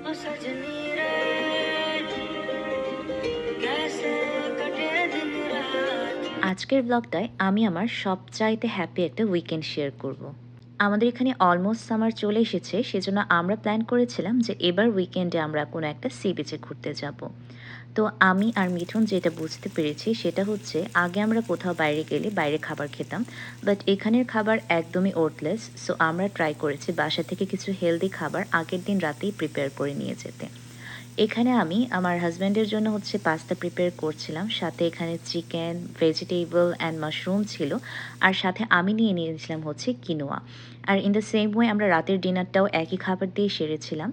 ओ सजनी रे कैसे कटे दिन रात। আজকের ব্লগটায় আমি আমার সবচাইতে হ্যাপি একটা উইকেন্ড শেয়ার করব। আমাদের এখানে অলমোস্ট সামার চলে এসেছে, সেজন্য আমরা প্ল্যান করেছিলাম যে এবার উইকেন্ডে আমরা কোনো একটা সি বিচে ঘুরতে যাব। তো আমি আর মিঠুন যেটা বুঝতে পেরেছি সেটা হচ্ছে, আগে আমরা কোথাও বাইরে গেলে বাইরে খাবার খেতাম, বাট এখানের খাবার একদমই ওর্থলেস। সো আমরা ট্রাই করেছি বাসা থেকে কিছু হেলদি খাবার আগের দিন রাতেই প্রিপেয়ার করে নিয়ে যেতে। এখানে আমি আমার হাজব্যান্ডের জন্য হচ্ছে পাস্তা প্রিপেয়ার করছিলাম, সাথে এখানে চিকেন, ভেজিটেবল অ্যান্ড মাশরুম ছিল, আর সাথে আমি নিয়ে নিয়েছিলাম হচ্ছে কিনোয়া। আর ইন দ্য সেম ওয়ে আমরা রাতের ডিনারটাও একই খাবার দিয়ে সেরেছিলাম।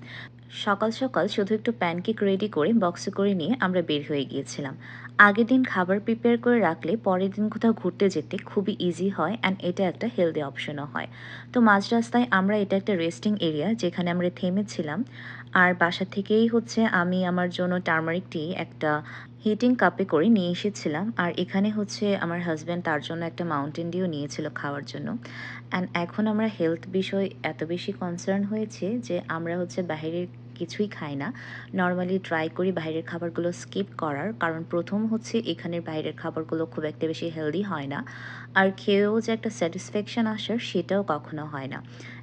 সকাল সকাল শুধু একটু প্যানকেক রেডি করে বক্সে করে নিয়ে আমরা বের হয়ে গিয়েছিলাম। আগের দিন খাবার প্রিপেয়ার করে রাখলে পরের দিন কোথাও ঘুরতে যেতে খুবই ইজি হয়, অ্যান্ড এটা একটা হেলদি অপশনও হয়। তো মাঝ রাস্তায় আমরা, এটা একটা রেস্টিং এরিয়া যেখানে আমরা থেমেছিলাম। আর বাসা থেকেই হচ্ছে আমি আমার জন্য টার্মারিক টি একটা হিটিং কাপে করে নিয়ে এসেছিলাম, আর এখানে হচ্ছে আমার হাজব্যান্ড তার জন্য একটা মাউন্টেন ডিউ নিয়েছিল খাওয়ার জন্য। অ্যান্ড এখন আমরা হেলথ বিষয় এত বেশি কনসার্ন হয়েছে যে আমরা হচ্ছে বাইরের কিছুই খাই না। নর্মালি ট্রাই করি বাইরের খাবারগুলো স্কিপ করার, কারণ প্রথম হচ্ছে এখানের বাইরের খাবারগুলো খুব একটা বেশি হেলদি হয় না, আর খেয়েও যে একটা স্যাটিসফ্যাকশান আসার সেটাও কখনো হয় না।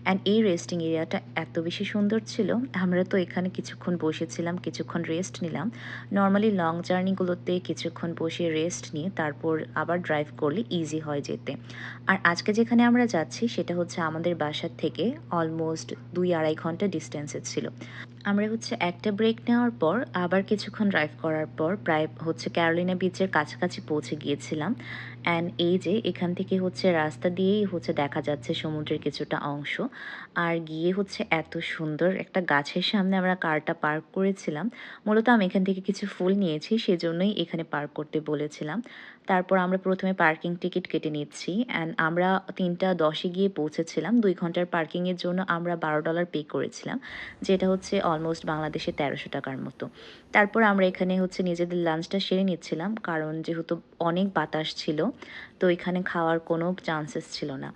অ্যান্ড এই রেস্টিং এরিয়াটা এত বেশি সুন্দর ছিল, আমরা তো এখানে কিছুক্ষণ বসেছিলাম, কিছুক্ষণ রেস্ট নিলাম। নর্মালি লং জার্নিগুলোতে কিছুক্ষণ বসে রেস্ট নিয়ে তারপর আবার ড্রাইভ করলে ইজি হয় যেতে। আর আজকে যেখানে আমরা যাচ্ছি সেটা হচ্ছে আমাদের বাসার থেকে অলমোস্ট 2-2.5 ঘন্টা ডিস্টেন্সে ছিল। আমরা হচ্ছে একটা ব্রেক নেওয়ার পর আবার কিছুক্ষণ ড্রাইভ করার পর প্রায় হচ্ছে ক্যারোলিনা বিচের কাছাকাছি পৌঁছে গিয়েছিলাম। অ্যান্ড এই যে এখান থেকে হচ্ছে রাস্তা দিয়েই হচ্ছে দেখা যাচ্ছে সমুদ্রের কিছুটা অংশ। আর গিয়ে হচ্ছে এত সুন্দর একটা গাছের সামনে আমরা কারটা পার্ক করেছিলাম। মূলত আমি এখান থেকে কিছু ফুল নিয়েছি, সেজন্যই এখানে পার্ক করতে বলেছিলাম। তারপর আমরা প্রথমে পার্কিং টিকিট কেটে নিচ্ছি, অ্যান্ড আমরা 3টা 10-এ গিয়ে পৌঁছেছিলাম। 2 ঘন্টার পার্কিংয়ের জন্য আমরা $12 পে করেছিলাম, যেটা হচ্ছে অলমোস্ট বাংলাদেশে 1300 টাকার মতো। তারপর আমরা এখানে হচ্ছে নিজেদের লাঞ্চটা সেরে নিচ্ছিলাম, কারণ যেহেতু অনেক বাতাস ছিল, তো এখানে খাওয়ার কোনো চান্সেস ছিল না।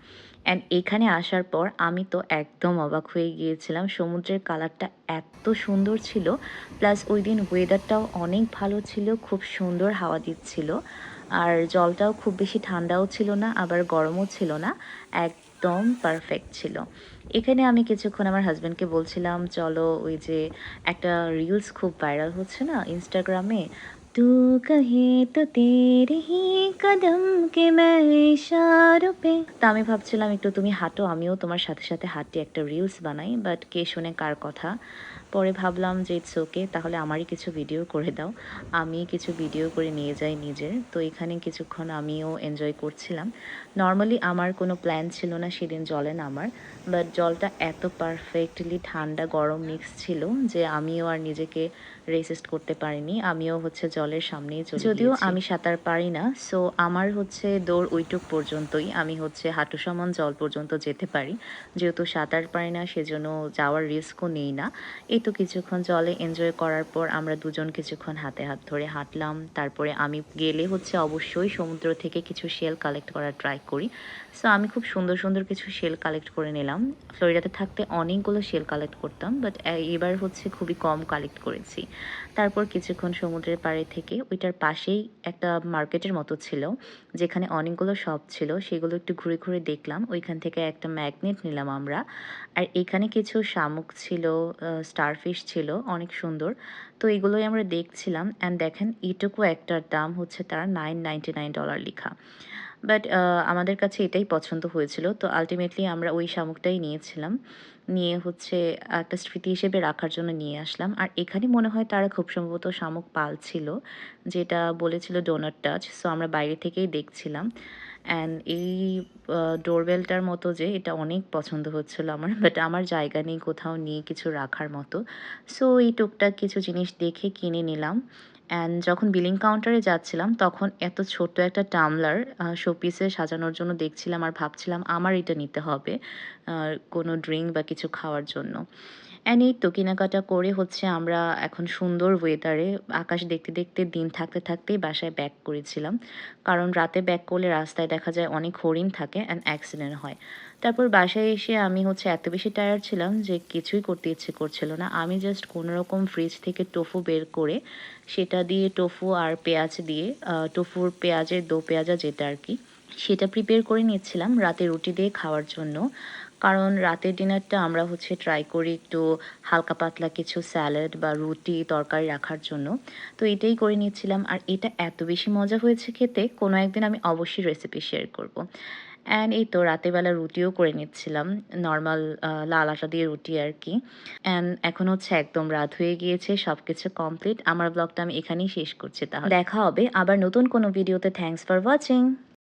অ্যান্ড এখানে আসার পর আমি তো একদম অবাক হয়ে গিয়েছিলাম, সমুদ্রের কালারটা এত সুন্দর ছিল, প্লাস ওই দিন ওয়েদারটাও অনেক ভালো ছিল, খুব সুন্দর হাওয়া দিচ্ছিল। আর জলটাও খুব বেশি ঠান্ডাও ছিল না, আবার গরমও ছিল না, একদম পারফেক্ট ছিল। এখানে আমি কিছুক্ষণ আমার হাজব্যান্ডকে বলছিলাম, চলো ওই যে একটা রিলস খুব ভাইরাল হচ্ছে না ইনস্টাগ্রামে, তু কহে তো তেরে হি কদম কে मैं ইশারোं पे। তা আমি ভাবছিলাম একটু তুমি হাঁটো, আমিও তোমার সাথে সাথে হাঁটি, একটা রিলস বানাই, বাট কে শোনে কার কথা। পরে ভাবলাম যে ইটস ওকে, তাহলে আমারই কিছু ভিডিও করে দাও, আমি কিছু ভিডিও করে নিয়ে যাই নিজের। তো এখানে কিছুক্ষণ আমিও এনজয় করছিলাম। নর্মালি আমার কোনো প্ল্যান ছিল না সেদিন জলে নামার, বাট জলটা এত পারফেক্টলি ঠান্ডা গরম মিক্স ছিল যে আমিও আর নিজেকে রেসিস্ট করতে পারিনি, আমিও হচ্ছে জলের সামনেই চলে গিয়েছি। যদিও আমি সাঁতার পারি না, সো আমার হচ্ছে দৌড় ওইটুক পর্যন্তই, আমি হচ্ছে হাঁটু সমান জল পর্যন্ত যেতে পারি। যেহেতু সাঁতার পারি না সেজন্য যাওয়ার রিস্কও নেই না। এই তো কিছুক্ষণ জলে এনজয় করার পর আমরা দুজন কিছুক্ষণ হাতে হাত ধরে হাঁটলাম। তারপরে আমি গেলে হচ্ছে অবশ্যই সমুদ্র থেকে কিছু শেল কালেক্ট করার ট্রাই করি। সো আমি খুব সুন্দর সুন্দর কিছু শেল কালেক্ট করে নিলাম। ফ্লোরিডাতে থাকতে অনেকগুলো শেল কালেক্ট করতাম, বাট এবার হচ্ছে খুবই কম কালেক্ট করেছি। তারপর কিছুক্ষণ সমুদ্রের পাড়ে থেকে ওইটার পাশেই একটা মার্কেটের মতো ছিল, যেখানে অনেকগুলো শপ ছিল, সেগুলো একটু ঘুরে ঘুরে দেখলাম। ওইখান থেকে একটা ম্যাগনেট নিলাম আমরা। আর এখানে কিছু শামুক ছিল, স্টারফিশ ছিল, অনেক সুন্দর। তো এগুলোই আমরা দেখছিলাম, অ্যান্ড দেখেন এটুকু একটার দাম হচ্ছে তারা $9.99 লেখা। বাট আমাদের কাছে এটাই পছন্দ হয়েছিল, তো আল্টিমেটলি আমরা ওই শামুকটাই নিয়েছিলাম। নিয়ে হচ্ছে একটা স্মৃতি হিসেবে রাখার জন্য নিয়ে আসলাম। আর এখানে মনে হয় তারা খুব সম্ভবত শামুক পালছিল, যেটা বলেছিল ডোনাট টাচ। সো আমরা বাইরে থেকেই দেখছিলাম। অ্যান্ড এই ডোরবেলটার মতো যে, এটা অনেক পছন্দ হচ্ছিল আমার, বাট আমার জায়গা নেই কোথাও নিয়ে কিছু রাখার মতো। সো এই টুকটাক কিছু জিনিস দেখে কিনে নিলাম। অ্যান্ড যখন বিলিং কাউন্টারে যাচ্ছিলাম তখন এত ছোট্ট একটা টামলার শোপিসে সাজানোর জন্য দেখছিলাম, আর ভাবছিলাম আমার এটা নিতে হবে কোনো ড্রিঙ্ক বা কিছু খাওয়ার জন্য। অ্যান্ড এই তো কেনাকাটা করে হচ্ছে আমরা এখন সুন্দর ওয়েদারে আকাশ দেখতে দেখতে দিন থাকতে থাকতেই বাসায় ব্যাক করেছিলাম। কারণ রাতে ব্যাক করলে রাস্তায় দেখা যায় অনেক হরিণ থাকে অ্যান্ড অ্যাক্সিডেন্ট হয়। তারপর বাসায় এসে আমি হচ্ছে এত বেশি টায়ার্ড ছিলাম যে কিছুই করতে ইচ্ছে করছিল না। আমি জাস্ট কোনোরকম ফ্রিজ থেকে টোফু বের করে সেটা দিয়ে টোফু আর পেঁয়াজ দিয়ে টোফুর পেঁয়াজের দো পেঁয়াজা যেটা আর কি, সেটা প্রিপেয়ার করে নিচ্ছিলাম রাতে রুটি দিয়ে খাওয়ার জন্য। কারণ রাতের ডিনারটা আমরা হচ্ছে ট্রাই করি একটু হালকা পাতলা কিছু স্যালাড বা রুটি তরকারি রাখার জন্য। তো এটাই করে নিচ্ছিলাম আর এটা এত বেশি মজা হয়েছে খেতে, কোনো একদিন আমি অবশ্যই রেসিপি শেয়ার করব। অ্যান্ড এই তো রাতের বেলা রুটিও করে নিচ্ছিলাম, নর্মাল লাল আটা দিয়ে রুটি আর কি। অ্যান্ড এখন হচ্ছে একদম রাত হয়ে গিয়েছে, সব কিছু কমপ্লিট। আমার ব্লগটা আমি এখানেই শেষ করছি, তাহলে দেখা হবে আবার নতুন কোনো ভিডিওতে। Thanks for watching.